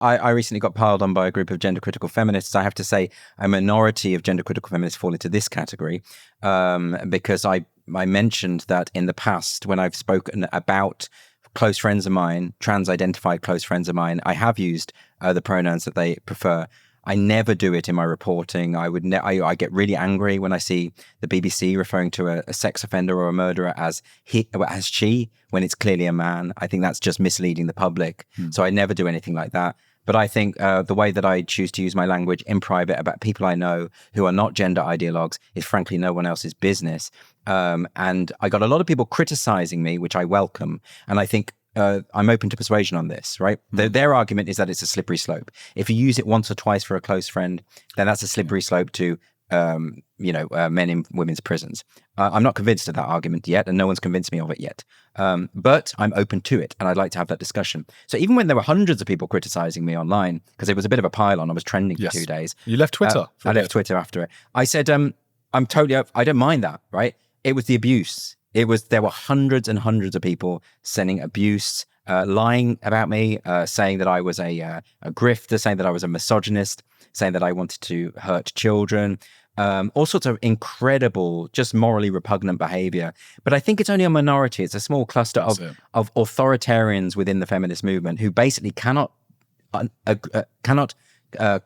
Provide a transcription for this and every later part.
I recently got piled on by a group of gender critical feminists. I have to say a minority of gender critical feminists fall into this category because I mentioned that in the past when I've spoken about close friends of mine, trans-identified close friends of mine, I have used the pronouns that they prefer. I never do it in my reporting. I get really angry when I see the BBC referring to a sex offender or a murderer as she, when it's clearly a man. I think that's just misleading the public. So I never do anything like that. But I think the way that I choose to use my language in private about people I know who are not gender ideologues is frankly no one else's business. And I got a lot of people criticizing me, which I welcome. And I think I'm open to persuasion on this, right? Their argument is that it's a slippery slope. If you use it once or twice for a close friend, then that's a slippery slope to, men in women's prisons. I'm not convinced of that argument yet, and no one's convinced me of it yet. But I'm open to it, and I'd like to have that discussion. So even when there were hundreds of people criticizing me online, because it was a bit of a pile-on, I was trending for 2 days. You left Twitter. I left Twitter after it. I said, I'm totally, I don't mind that, right? It was the abuse. There were hundreds and hundreds of people sending abuse, lying about me, saying that I was a grifter, saying that I was a misogynist, saying that I wanted to hurt children, all sorts of incredible, just morally repugnant behavior. But I think it's only a minority. It's a small cluster of authoritarians within the feminist movement who basically cannot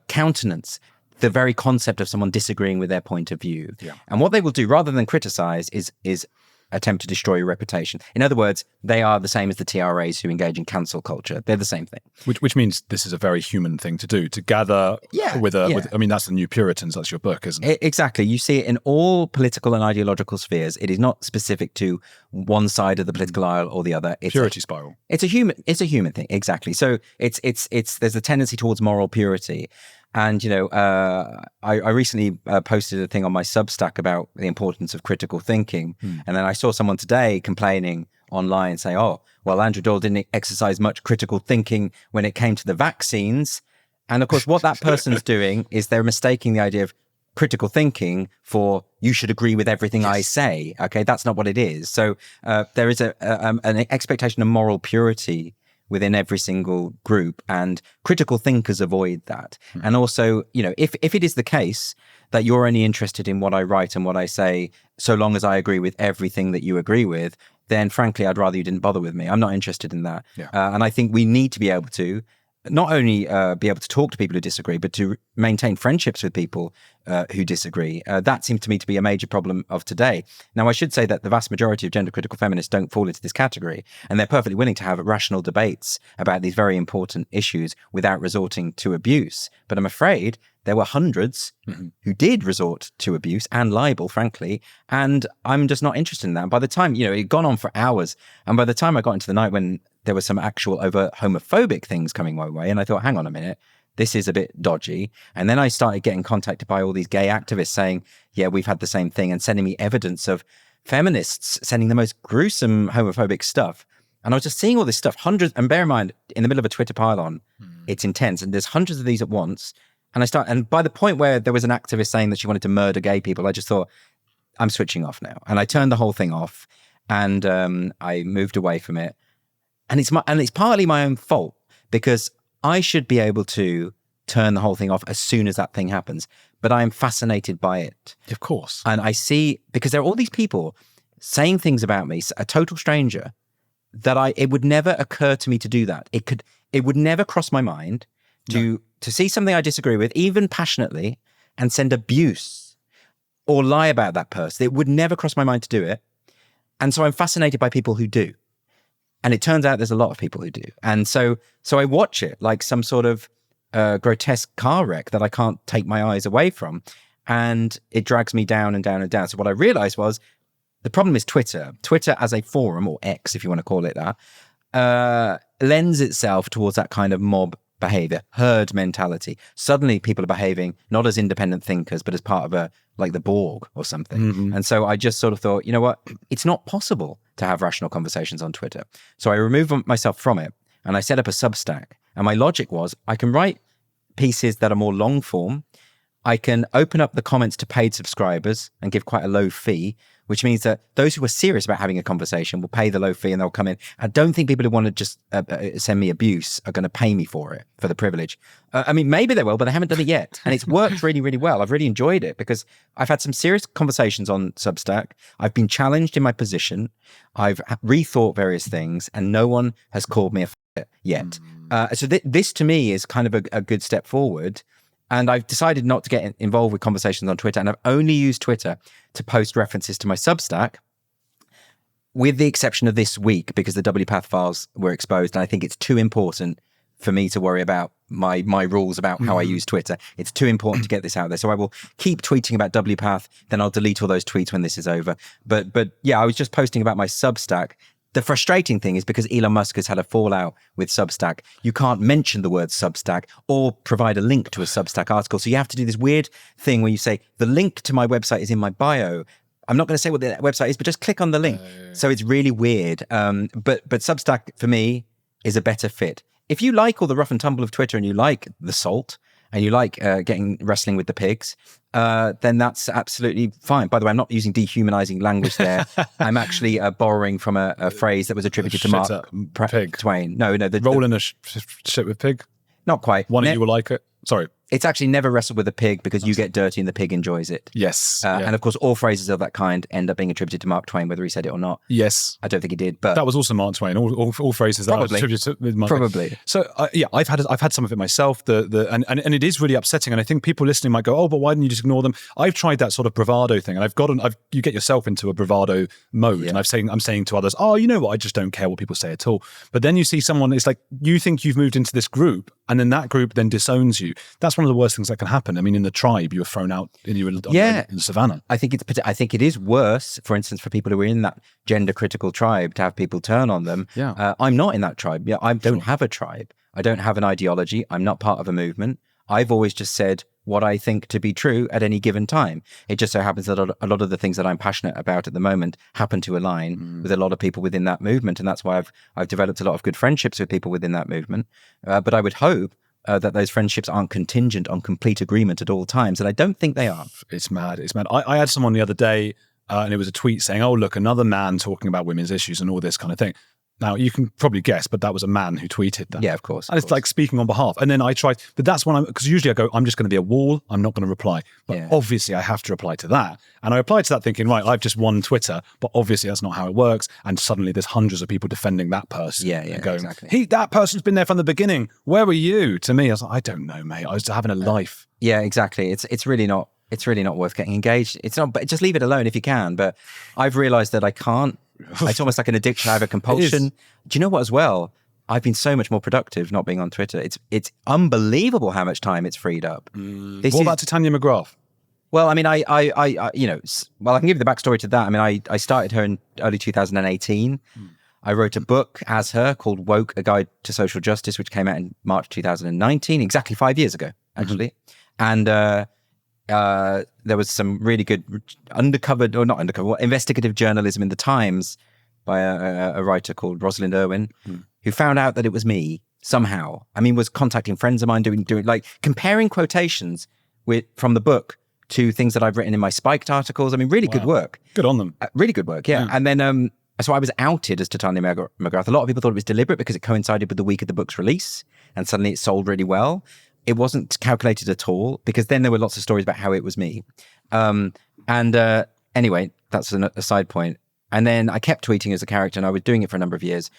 countenance the very concept of someone disagreeing with their point of view. Yeah. And what they will do, rather than criticize, is attempt to destroy your reputation. In other words, they are the same as the TRAs who engage in cancel culture. They're the same thing. Which means this is a very human thing to do, to gather with I mean, that's the new Puritans, that's your book, isn't it? Exactly. You see it in all political and ideological spheres. It is not specific to one side of the political aisle or the other. It's purity spiral. It's a human thing. Exactly. So there's a tendency towards moral purity. And, I recently posted a thing on my Substack about the importance of critical thinking. And then I saw someone today complaining online saying, oh, well, Andrew Doyle didn't exercise much critical thinking when it came to the vaccines. And of course, what that person's doing is they're mistaking the idea of critical thinking for you should agree with everything I say. Okay, that's not what it is. So there is an expectation of moral purity within every single group, and critical thinkers avoid that. And also, if it is the case that you're only interested in what I write and what I say, so long as I agree with everything that you agree with, then frankly, I'd rather you didn't bother with me. I'm not interested in that. Yeah. And I think we need to be able to not only be able to talk to people who disagree, but to maintain friendships with people who disagree. That seems to me to be a major problem of today. Now, I should say that the vast majority of gender critical feminists don't fall into this category, and they're perfectly willing to have rational debates about these very important issues without resorting to abuse. But I'm afraid there were hundreds who did resort to abuse and libel, frankly, and I'm just not interested in that. And by the time, it had gone on for hours, and by the time I got into the night when there were some actual overt homophobic things coming my way, and I thought, hang on a minute, this is a bit dodgy. And then I started getting contacted by all these gay activists saying, yeah, we've had the same thing, and sending me evidence of feminists sending the most gruesome homophobic stuff. And I was just seeing all this stuff, hundreds, and bear in mind, in the middle of a Twitter pile-on, it's intense, and there's hundreds of these at once. And by the point where there was an activist saying that she wanted to murder gay people, I just thought, I'm switching off now. And I turned the whole thing off, and I moved away from it. And it's partly my own fault, because I should be able to turn the whole thing off as soon as that thing happens. But I am fascinated by it. Of course. And I see, because there are all these people saying things about me, a total stranger, that it would never occur to me to do that. It would never cross my mind to see something I disagree with, even passionately, and send abuse or lie about that person. It would never cross my mind to do it. And so I'm fascinated by people who do. And it turns out there's a lot of people who do. And so I watch it like some sort of grotesque car wreck that I can't take my eyes away from. And it drags me down and down and down. So what I realized was the problem is Twitter. Twitter as a forum, or X, if you want to call it that, lends itself towards that kind of mob behavior, herd mentality. Suddenly people are behaving not as independent thinkers, but as part of the Borg or something. And so I just sort of thought, you know what? It's not possible to have rational conversations on Twitter. So I removed myself from it, and I set up a Substack. And my logic was, I can write pieces that are more long form. I can open up the comments to paid subscribers and give quite a low fee, which means that those who are serious about having a conversation will pay the low fee and they'll come in. I don't think people who want to just send me abuse are going to pay me for it, for the privilege. I mean, maybe they will, but they haven't done it yet. And it's worked really, really well. I've really enjoyed it because I've had some serious conversations on Substack. I've been challenged in my position. I've rethought various things and no one has called me a f***er yet. So this to me is kind of a good step forward. And I've decided not to get involved with conversations on Twitter. And I've only used Twitter to post references to my Substack, with the exception of this week, because the WPATH files were exposed. And I think it's too important for me to worry about my rules about how I use Twitter. It's too important to get this out there. So I will keep tweeting about WPATH. Then I'll delete all those tweets when this is over. But yeah, I was just posting about my Substack. The frustrating thing is because Elon Musk has had a fallout with Substack, you can't mention the word Substack or provide a link to a Substack article. So you have to do this weird thing where you say, the link to my website is in my bio. I'm not going to say what the website is, but just click on the link. So it's really weird. But Substack for me is a better fit. If you like all the rough and tumble of Twitter and you like the salt and you like wrestling with the pigs, then that's absolutely fine. By the way, I'm not using dehumanizing language there. I'm actually borrowing from a phrase that was attributed to Mark Twain. No, rolling a shit with pig. Not quite. One of you will like it. Sorry. It's actually never wrestled with a pig because you get dirty and the pig enjoys it. Yes. And of course, all phrases of that kind end up being attributed to Mark Twain, whether he said it or not. Yes. I don't think he did, but that was also Mark Twain. All phrases that are attributed to Mark Probably. Twain. So yeah, I've had some of it myself. And it is really upsetting. And I think people listening might go, oh, but why didn't you just ignore them? I've tried that sort of bravado thing, and you get yourself into a bravado mode. Yeah. And I'm saying to others, oh, you know what? I just don't care what people say at all. But then you see someone, it's like you think you've moved into this group, and then that group then disowns you. That's one of the worst things that can happen. I mean, in the tribe, you were thrown out in the savannah. I think it is worse, for instance, for people who are in that gender critical tribe to have people turn on them. Yeah. I'm not in that tribe. Yeah, I don't have a tribe. I don't have an ideology. I'm not part of a movement. I've always just said what I think to be true at any given time. It just so happens that a lot of the things that I'm passionate about at the moment happen to align with a lot of people within that movement. And that's why I've developed a lot of good friendships with people within that movement. But I would hope that those friendships aren't contingent on complete agreement at all times. And I don't think they are. It's mad. I had someone the other day, and it was a tweet saying, oh, look, another man talking about women's issues and all this kind of thing. Now, you can probably guess, but that was a man who tweeted that. Yeah, of course. And it's like speaking on behalf. And then I tried, but that's when because usually I go, I'm just going to be a wall. I'm not going to reply. But obviously I have to reply to that. And I replied to that thinking, right, I've just won Twitter, but obviously that's not how it works. And suddenly there's hundreds of people defending that person. Yeah, going, exactly. That person's been there from the beginning. Where were you? To me, I was like, I don't know, mate. I was having a life. Yeah, exactly. It's really not worth getting engaged. It's not, but just leave it alone if you can. But I've realized that I can't. It's almost like an addiction. I have a compulsion. Do you know what as well? I've been so much more productive not being on Twitter. It's unbelievable how much time it's freed up. What about Titania McGrath? Well, I mean, I I can give you the backstory to that. I mean, I started her in early 2018. I wrote a book as her called Woke, A Guide to Social Justice, which came out in March 2019, exactly 5 years ago, actually. And there was some really good investigative journalism in the Times by a writer called Rosalind Irwin, who found out that it was me somehow. I mean, was contacting friends of mine, doing like comparing quotations from the book to things that I've written in my spiked articles. I mean, really good work. Good on them. Really good work, yeah. And then, so I was outed as Titania McGrath. A lot of people thought it was deliberate because it coincided with the week of the book's release, and suddenly it sold really well. It wasn't calculated at all, because then there were lots of stories about how it was me. Anyway, that's a side point. And then I kept tweeting as a character, and I was doing it for a number of years.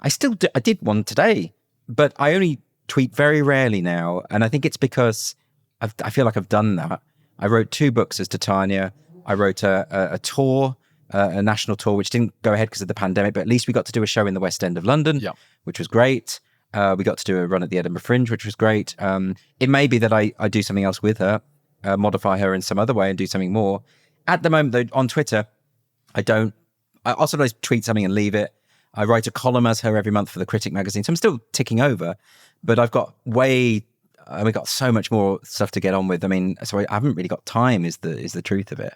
I did one today, but I only tweet very rarely now. And I think it's because I feel like I've done that. I wrote 2 books as Titania. I wrote a tour, a national tour, which didn't go ahead because of the pandemic, but at least we got to do a show in the West End of London, which was great. We got to do a run at the Edinburgh Fringe, which was great. It may be that I do something else with her, modify her in some other way and do something more. At the moment, though, on Twitter, I'll sometimes tweet something and leave it. I write a column as her every month for the Critic magazine. So I'm still ticking over, but we've got so much more stuff to get on with. I mean, so I haven't really got time is the truth of it.